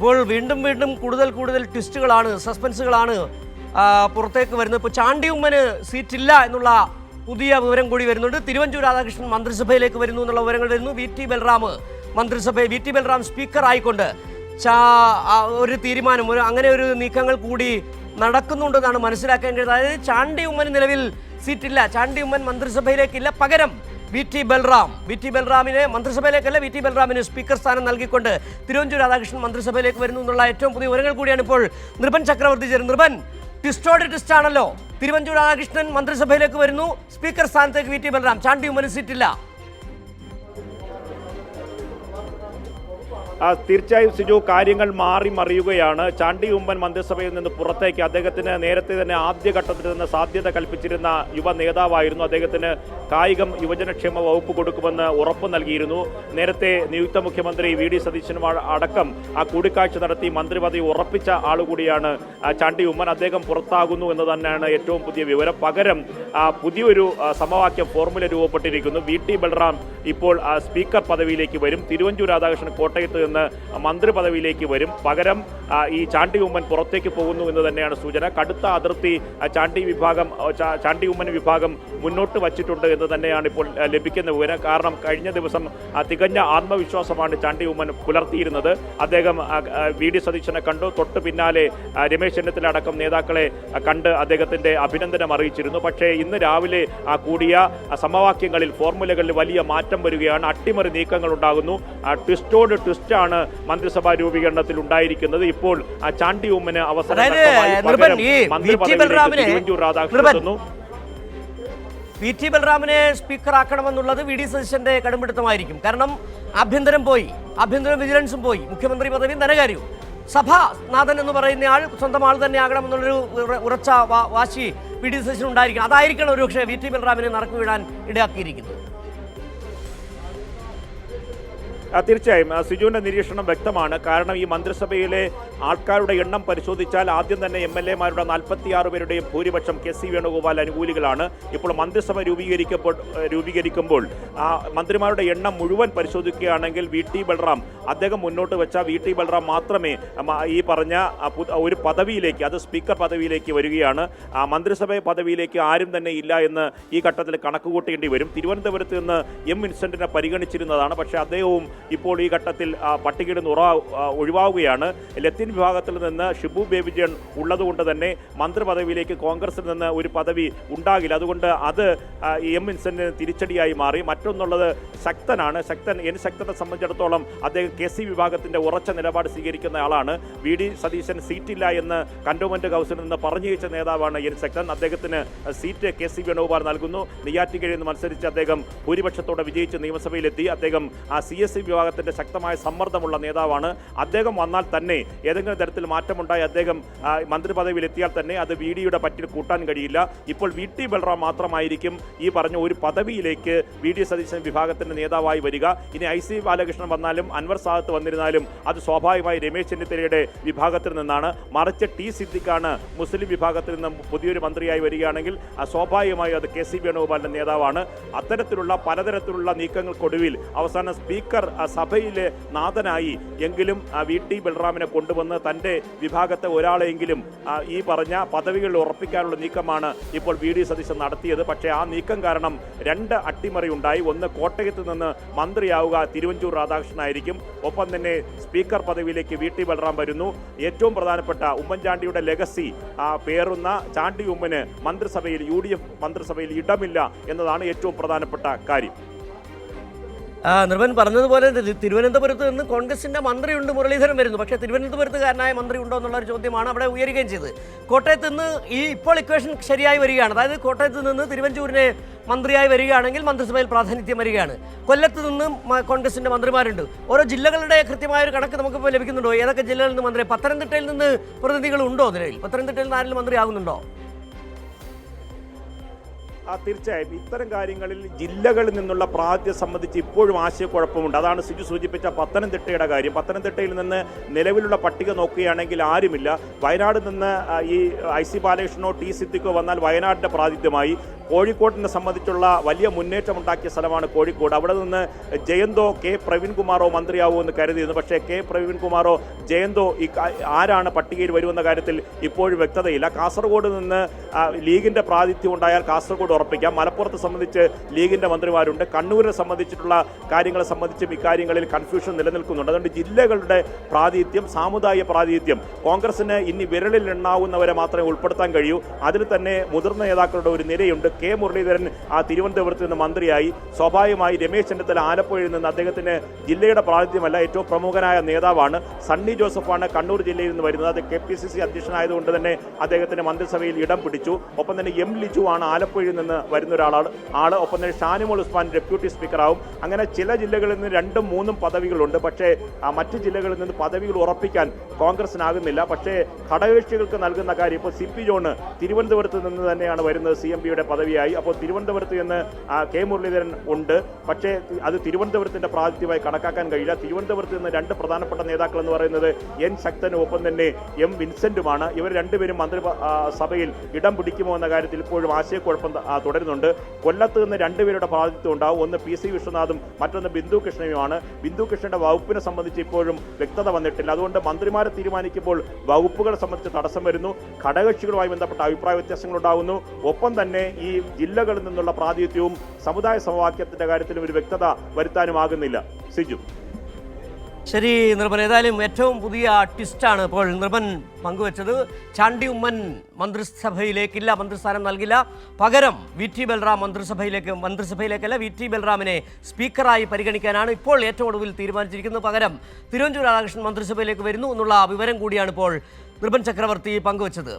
ഇപ്പോൾ വീണ്ടും വീണ്ടും കൂടുതൽ ട്വിസ്റ്റുകളാണ്, സസ്പെൻസുകളാണ് പുറത്തേക്ക് വരുന്നത്. ഇപ്പോൾ ചാണ്ടി ഉമ്മന് സീറ്റില്ല എന്നുള്ള പുതിയ വിവരം കൂടി വരുന്നുണ്ട്. തിരുവഞ്ചൂർ രാധാകൃഷ്ണൻ മന്ത്രിസഭയിലേക്ക് വരുന്നു എന്നുള്ള വിവരങ്ങൾ വരുന്നു. വി ടി ബൽറാം സ്പീക്കർ ആയിക്കൊണ്ട് ഒരു തീരുമാനം, അങ്ങനെ ഒരു നീക്കങ്ങൾ കൂടി നടക്കുന്നുണ്ടെന്നാണ് മനസ്സിലാക്കാൻ കഴിയുന്നത്. അതായത് ചാണ്ടി ഉമ്മന് നിലവിൽ സീറ്റില്ല, ചാണ്ടി ഉമ്മൻ മന്ത്രിസഭയിലേക്കില്ല, പകരം വി ടി ബൽറാമിനെ മന്ത്രിസഭയിലേക്കല്ല, വി ടി ബൽറാമിന് സ്പീക്കർ സ്ഥാനം നൽകിക്കൊണ്ട് തിരുവഞ്ചൂർ രാധാകൃഷ്ണൻ മന്ത്രിസഭയിലേക്ക് വരുന്നു എന്നുള്ള ഏറ്റവും പുതിയ വിവരങ്ങൾ കൂടിയാണ് ഇപ്പോൾ നൃപൻ ചക്രവർത്തി ചേരുന്നത്. നൃപൻ, ട്വിസ്റ്റോട് ട്വിസ്റ്റ് ആണല്ലോ. തിരുവഞ്ചൂർ രാധാകൃഷ്ണൻ മന്ത്രിസഭയിലേക്ക് വരുന്നു, സ്പീക്കർ സ്ഥാനത്തേക്ക് വി ടി ബൽറാം, ചാണ്ടി ഉമ്മന് സീറ്റില്ല. തീർച്ചയായും സിജു, കാര്യങ്ങൾ മാറി മറിയുകയാണ്. ചാണ്ടി ഉമ്മൻ മന്ത്രിസഭയിൽ നിന്ന് പുറത്തേക്ക് അദ്ദേഹത്തിന് നേരത്തെ തന്നെ ആദ്യഘട്ടത്തിൽ നിന്ന് സാധ്യത കൽപ്പിച്ചിരുന്ന യുവ നേതാവായിരുന്നു. അദ്ദേഹത്തിന് കായികം യുവജനക്ഷേമ വകുപ്പ് കൊടുക്കുമെന്ന് ഉറപ്പ് നൽകിയിരുന്നു. നേരത്തെ നിയുക്ത മുഖ്യമന്ത്രി വി ഡി സതീശനും അടക്കം ആ കൂടിക്കാഴ്ച നടത്തി മന്ത്രിപദവി ഉറപ്പിച്ച ആളുകൂടിയാണ് ചാണ്ടി ഉമ്മൻ. അദ്ദേഹം പുറത്താകുന്നു എന്ന് തന്നെയാണ് ഏറ്റവും പുതിയ വിവരം. പകരം പുതിയൊരു സമവാക്യം ഫോർമുല രൂപപ്പെട്ടിരിക്കുന്നു. വി ടി ബൽറാം ഇപ്പോൾ സ്പീക്കർ പദവിയിലേക്ക് വരും. തിരുവഞ്ചൂർ രാധാകൃഷ്ണൻ കോട്ടയത്ത് നിന്ന് മന്ത്രി പദവിയിലേക്ക് വരും. പകരം ഈ ചാണ്ടി ഉമ്മൻ പുറത്തേക്ക് പോകുന്നു എന്ന് തന്നെയാണ് സൂചന. കടുത്ത അതിർത്തി ചാണ്ടി ഉമ്മൻ വിഭാഗം മുന്നോട്ട് വച്ചിട്ടുണ്ട് എന്ന് തന്നെയാണ് ഇപ്പോൾ ലഭിക്കുന്ന വിവരം. കാരണം കഴിഞ്ഞ ദിവസം തികഞ്ഞ ആത്മവിശ്വാസമാണ് ചാണ്ടി ഉമ്മൻ പുലർത്തിയിരുന്നത്. അദ്ദേഹം വി ഡി സതീശനെ കണ്ടു, തൊട്ട് പിന്നാലെ രമേശ് ചെന്നിത്തല അടക്കം നേതാക്കളെ കണ്ട് അദ്ദേഹത്തിന്റെ അഭിനന്ദനം അറിയിച്ചിരുന്നു. പക്ഷേ ഇന്ന് രാവിലെ കൂടിയ സമവാക്യങ്ങളിൽ, ഫോർമുലകളിൽ വലിയ മാറ്റം വരികയാണ്. അട്ടിമറി നീക്കങ്ങൾ ഉണ്ടാകുന്നു. ട്വിസ്റ്റോട് ട്വിസ്റ്റാണ് മന്ത്രിസഭാ രൂപീകരണത്തിൽ ഉണ്ടായിരിക്കുന്നത്. ഇപ്പോൾ ചാണ്ടി ഉമ്മന് അവസരം വി ടി ബൽറാമിനെ സ്പീക്കർ ആക്കണമെന്നുള്ളത് വി ഡി സതീശന്റെ കടുംപിടുത്തമായിരിക്കും. കാരണം ആഭ്യന്തരം വിജിലൻസും പോയി, മുഖ്യമന്ത്രി പദവിയും ധനകാര്യവും. സഭാനാഥൻ എന്ന് പറയുന്ന ആൾ സ്വന്തം ആൾ തന്നെ ആകണമെന്നുള്ളൊരു ഉറച്ച വാശി വി ഡി സതീശൻ ഉണ്ടായിരിക്കണം. അതായിരിക്കണം ഒരുപക്ഷെ വി ടി ബൽറാമിനെ നറുക്ക് വീഴാൻ ഇടയാക്കിയിരിക്കുന്നത്. തീർച്ചയായും സിജുവിന്റെ നിരീക്ഷണം വ്യക്തമാണ്. കാരണം ഈ മന്ത്രിസഭയിലെ ആൾക്കാരുടെ എണ്ണം പരിശോധിച്ചാൽ ആദ്യം തന്നെ MLA-മാരുടെ 46 പേരുടെയും ഭൂരിപക്ഷം KC വേണുഗോപാൽ അനുകൂലികളാണ്. ഇപ്പോൾ മന്ത്രിസഭ രൂപീകരിക്കുമ്പോൾ മന്ത്രിമാരുടെ എണ്ണം മുഴുവൻ പരിശോധിക്കുകയാണെങ്കിൽ വി ടി ബൽറാം, അദ്ദേഹം മുന്നോട്ട് വെച്ച വി ടി ബൽറാം മാത്രമേ ഈ പറഞ്ഞ ഒരു പദവിയിലേക്ക്, അത് സ്പീക്കർ പദവിയിലേക്ക് വരികയാണ്. മന്ത്രിസഭ പദവിയിലേക്ക് ആരും തന്നെ ഇല്ല എന്ന് ഈ ഘട്ടത്തിൽ കണക്കുകൂട്ടേണ്ടി വരും. തിരുവനന്തപുരത്ത് നിന്ന് M. വിൻസെന്റിനെ പരിഗണിച്ചിരുന്നതാണ്. പക്ഷേ അദ്ദേഹവും ഇപ്പോൾ ഈ ഘട്ടത്തിൽ പട്ടികയിൽ നിന്ന് ഒഴിവാവുകയാണ്. ലത്തീൻ വിഭാഗത്തിൽ നിന്ന് ഷിബു ബേബി ജോൺ ഉള്ളതുകൊണ്ട് തന്നെ മന്ത്രിപദവിയിലേക്ക് കോൺഗ്രസിൽ നിന്ന് ഒരു പദവി ഉണ്ടാകില്ല. അതുകൊണ്ട് അത് M. വിൻസെന്റിന് തിരിച്ചടിയായി മാറി. മറ്റൊന്നുള്ളത് ശക്തനെ സംബന്ധിച്ചിടത്തോളം അദ്ദേഹം KC വിഭാഗത്തിന്റെ ഉറച്ച നിലപാട് സ്വീകരിക്കുന്ന ആളാണ്. വി ഡി സതീശൻ സീറ്റില്ല എന്ന് കന്റോൺമെന്റ് ഹൗസിൽ നിന്ന് പറഞ്ഞു വെച്ച നേതാവാണ് N. ശക്തൻ. അദ്ദേഹത്തിന് സീറ്റ് KC വേണുഗോപാൽ നൽകുന്നു. നെയ്യാറ്റിൻകരയിൽ നിന്ന് മത്സരിച്ച് അദ്ദേഹം ഭൂരിപക്ഷത്തോടെ വിജയിച്ച് നിയമസഭയിലെത്തി. അദ്ദേഹം CSC വിഭാഗത്തിന്റെ ശക്തമായ സമ്മർദ്ദമുള്ള നേതാവാണ്. അദ്ദേഹം വന്നാൽ തന്നെ ഏതെങ്കിലും തരത്തിൽ മാറ്റമുണ്ടായി അദ്ദേഹം മന്ത്രി പദവിയിൽ എത്തിയാൽ തന്നെ അത് വി ഡിയുടെ പറ്റിൽ കൂട്ടാൻ കഴിയില്ല. ഇപ്പോൾ വി ടി ബൽറാം മാത്രമായിരിക്കും ഈ പറഞ്ഞ ഒരു പദവിയിലേക്ക് വി ഡി സതീശൻ വിഭാഗത്തിന്റെ നേതാവായി വരിക. ഇനി IC ബാലകൃഷ്ണൻ വന്നാലും അൻവർ സാദത്ത് വന്നിരുന്നാലും അത് സ്വാഭാവികമായി രമേശ് ചെന്നിത്തലയുടെ വിഭാഗത്തിൽ നിന്നാണ്. മറിച്ച് ടി സിദ്ദിഖാണ് മുസ്ലിം വിഭാഗത്തിൽ നിന്ന് പുതിയൊരു മന്ത്രിയായി വരികയാണെങ്കിൽ സ്വാഭാവികമായും അത് KC വേണുഗോപാലിന്റെ നേതാവാണ്. അത്തരത്തിലുള്ള പലതരത്തിലുള്ള നീക്കങ്ങൾക്കൊടുവിൽ അവസാനം സ്പീക്കർ സഭയിലെ നാഥനായി എങ്കിലും വി ടി ബൽറാമിനെ കൊണ്ടുവന്ന് തൻ്റെ വിഭാഗത്തെ ഒരാളെങ്കിലും ഈ പറഞ്ഞ പദവികളിൽ ഉറപ്പിക്കാനുള്ള നീക്കമാണ് ഇപ്പോൾ വി ഡി സതീശൻ നടത്തിയത്. പക്ഷേ ആ നീക്കം കാരണം 2 അട്ടിമറി ഉണ്ടായി. ഒന്ന്, കോട്ടയത്ത് നിന്ന് മന്ത്രിയാവുക തിരുവഞ്ചൂർ രാധാകൃഷ്ണനായിരിക്കും. ഒപ്പം തന്നെ സ്പീക്കർ പദവിയിലേക്ക് വി ടി ബൽറാം വരുന്നു. ഏറ്റവും പ്രധാനപ്പെട്ട ഉമ്മൻചാണ്ടിയുടെ ലെഗസി പേറുന്ന ചാണ്ടി ഉമ്മന് മന്ത്രിസഭയിൽ UDF മന്ത്രിസഭയിൽ ഇടമില്ല എന്നതാണ് ഏറ്റവും പ്രധാനപ്പെട്ട കാര്യം. നിർവൻ പറഞ്ഞതുപോലെ തിരുവനന്തപുരത്ത് നിന്ന് കോൺഗ്രസിന്റെ മന്ത്രിയുണ്ട്, മുരളീധരൻ വരുന്നു. പക്ഷേ തിരുവനന്തപുരത്തുകാരനായ മന്ത്രി ഉണ്ടോ എന്നുള്ളൊരു ചോദ്യമാണ് അവിടെ ഉയരുകയും ചെയ്തത്. കോട്ടയത്ത് നിന്ന് ഇപ്പോൾ ഇക്വേഷൻ ശരിയായി വരികയാണ്. അതായത് കോട്ടയത്ത് നിന്ന് തിരുവഞ്ചൂരിനെ മന്ത്രിയായി വരികയാണെങ്കിൽ മന്ത്രിസഭയിൽ പ്രാതിനിധ്യം വരികയാണ്. കൊല്ലത്ത് നിന്ന് കോൺഗ്രസിന്റെ മന്ത്രിമാരുണ്ട്. ഓരോ ജില്ലകളുടെ കൃത്യമായൊരു കണക്ക് നമുക്കിപ്പോൾ ലഭിക്കുന്നുണ്ടോ? ഏതൊക്കെ ജില്ലകളിൽ നിന്ന് മന്ത്രി? പത്തനംതിട്ടയിൽ നിന്ന് പ്രതിനിധികൾ ഉണ്ടോ? നിലവിൽ പത്തനംതിട്ടയിൽ നിന്ന് ആരെങ്കിലും മന്ത്രിയാകുന്നുണ്ടോ? തീർച്ചയായും ഇത്തരം കാര്യങ്ങളിൽ ജില്ലകളിൽ നിന്നുള്ള പ്രാതിനിധ്യം സംബന്ധിച്ച് ഇപ്പോഴും ആശയക്കുഴപ്പമുണ്ട്. അതാണ് സിജു സൂചിപ്പിച്ച പത്തനംതിട്ടയുടെ കാര്യം. പത്തനംതിട്ടയിൽ നിന്ന് നിലവിലുള്ള പട്ടിക നോക്കുകയാണെങ്കിൽ ആരുമില്ല. വയനാട് നിന്ന് ഈ IC ബാലകൃഷ്ണനോ ടി സിദ്ദിഖോ വന്നാൽ വയനാടിൻ്റെ പ്രാതിനിധ്യമായി. കോഴിക്കോടിനെ സംബന്ധിച്ചുള്ള വലിയ മുന്നേറ്റമുണ്ടാക്കിയ സ്ഥലമാണ് കോഴിക്കോട്. അവിടെ നിന്ന് ജയന്തോ കെ പ്രവീൺകുമാറോ മന്ത്രിയാവുമെന്ന് കരുതിയിരുന്നു. പക്ഷേ കെ പ്രവീൺകുമാറോ ജയന്തോ ആരാണ് പട്ടികയിൽ വരുമെന്ന കാര്യത്തിൽ ഇപ്പോഴും വ്യക്തതയില്ല. കാസർഗോഡ് നിന്ന് ലീഗിൻ്റെ പ്രാതിനിധ്യം ഉണ്ടായാൽ കാസർഗോഡ് ഉറപ്പിക്കാം. മലപ്പുറത്തെ സംബന്ധിച്ച് ലീഗിൻ്റെ മന്ത്രിമാരുണ്ട്. കണ്ണൂരിനെ സംബന്ധിച്ചിട്ടുള്ള കാര്യങ്ങളെ സംബന്ധിച്ചും ഇക്കാര്യങ്ങളിൽ കൺഫ്യൂഷൻ നിലനിൽക്കുന്നുണ്ട്. അതുകൊണ്ട് ജില്ലകളുടെ പ്രാതിനിധ്യം, സാമുദായിക പ്രാതിനിധ്യം കോൺഗ്രസിന് ഇനി വിരലിൽ എണ്ണാവുന്നവരെ മാത്രമേ ഉൾപ്പെടുത്താൻ കഴിയൂ. അതിൽ തന്നെ മുതിർന്ന നേതാക്കളുടെ ഒരു നിരയുണ്ട്. കെ മുരളീധരൻ തിരുവനന്തപുരത്ത് നിന്ന് മന്ത്രിയായി. സ്വാഭാവികമായി രമേശ് ചെന്നിത്തല ആലപ്പുഴയിൽ നിന്ന് അദ്ദേഹത്തിന് ജില്ലയുടെ പ്രാതിനിധ്യമല്ല, ഏറ്റവും പ്രമുഖനായ നേതാവാണ്. സണ്ണി ജോസഫാണ് കണ്ണൂർ ജില്ലയിൽ നിന്ന് വരുന്നത്. അത് KPCC അധ്യക്ഷനായതുകൊണ്ട് തന്നെ അദ്ദേഹത്തിന് മന്ത്രിസഭയിൽ ഇടം പിടിച്ചു. ഒപ്പം തന്നെ M ലിജു ആണ് ആലപ്പുഴയിൽ നിന്ന് വരുന്ന ഒരാളാണ്. ഒപ്പം തന്നെ ഷാനിമോൾ ഉസ്മാൻ ഡെപ്യൂട്ടി സ്പീക്കറാവും. അങ്ങനെ ചില ജില്ലകളിൽ നിന്ന് 2ഉം 3ഉം പദവികളുണ്ട്. പക്ഷേ മറ്റ് ജില്ലകളിൽ നിന്ന് പദവികൾ ഉറപ്പിക്കാൻ കോൺഗ്രസിനാകുന്നില്ല. പക്ഷേ ഘടകകക്ഷികൾക്ക് നൽകുന്ന കാര്യം ഇപ്പോൾ CP ജോണ് തിരുവനന്തപുരത്ത് നിന്ന് തന്നെയാണ് വരുന്നത്. CMPയുടെ പദവിയായി. അപ്പോൾ തിരുവനന്തപുരത്ത് നിന്ന് കെ മുരളീധരൻ ഉണ്ട്. പക്ഷേ അത് തിരുവനന്തപുരത്തിൻ്റെ പ്രാതിനിധ്യമായി കണക്കാക്കാൻ കഴിയില്ല. തിരുവനന്തപുരത്ത് നിന്ന് 2 പ്രധാനപ്പെട്ട നേതാക്കൾ എന്ന് പറയുന്നത് N ശക്തനും ഒപ്പം തന്നെ M വിൻസെന്റുമാണ്. ഇവർ രണ്ടുപേരും മന്ത്രിസഭയിൽ ഇടം പിടിക്കുമോ എന്ന കാര്യത്തിൽ ഇപ്പോഴും ആശയക്കുഴപ്പം തുടരുന്നുണ്ട്. കൊല്ലത്ത് നിന്ന് 2 പേരുടെ പ്രാതിനിധ്യം ഉണ്ടാവും. ഒന്ന് PC വിശ്വനാഥും മറ്റൊന്ന് ബിന്ദു കൃഷ്ണയുമാണ്. ബിന്ദു കൃഷ്ണയുടെ വകുപ്പിനെ സംബന്ധിച്ച് ഇപ്പോഴും വ്യക്തത വന്നിട്ടില്ല. അതുകൊണ്ട് മന്ത്രിമാരെ തീരുമാനിക്കുമ്പോൾ വകുപ്പുകളെ സംബന്ധിച്ച് തടസ്സം വരുന്നു. ഘടകകക്ഷികളുമായി ബന്ധപ്പെട്ട അഭിപ്രായ വ്യത്യാസങ്ങൾ ഉണ്ടാകുന്നു. ഒപ്പം തന്നെ ഈ ജില്ലകളിൽ നിന്നുള്ള പ്രാതിനിധ്യവും സമുദായ സമവാക്യത്തിന്റെ കാര്യത്തിലും ഒരു വ്യക്തത വരുത്താനുമാകുന്നില്ല. സിജു. ശരി നിർഭൻ, ഏതായാലും ഏറ്റവും പുതിയ ട്വിസ്റ്റാണ് ഇപ്പോൾ നിർഭൻ പങ്കുവച്ചത്. ചാണ്ടി ഉമ്മൻ മന്ത്രിസഭയിലേക്കില്ല, മന്ത്രിസ്ഥാനം നൽകില്ല. പകരം VT ബൽറാം മന്ത്രിസഭയിലേക്കല്ല, VT ബൽറാമിനെ സ്പീക്കറായി പരിഗണിക്കാനാണ് ഇപ്പോൾ ഏറ്റവും ഒടുവിൽ തീരുമാനിച്ചിരിക്കുന്നത്. പകരം തിരുവഞ്ചൂർ രാധാകൃഷ്ണൻ മന്ത്രിസഭയിലേക്ക് വരുന്നു എന്നുള്ള വിവരം കൂടിയാണ് ഇപ്പോൾ നിർഭൻ ചക്രവർത്തി പങ്കുവച്ചത്.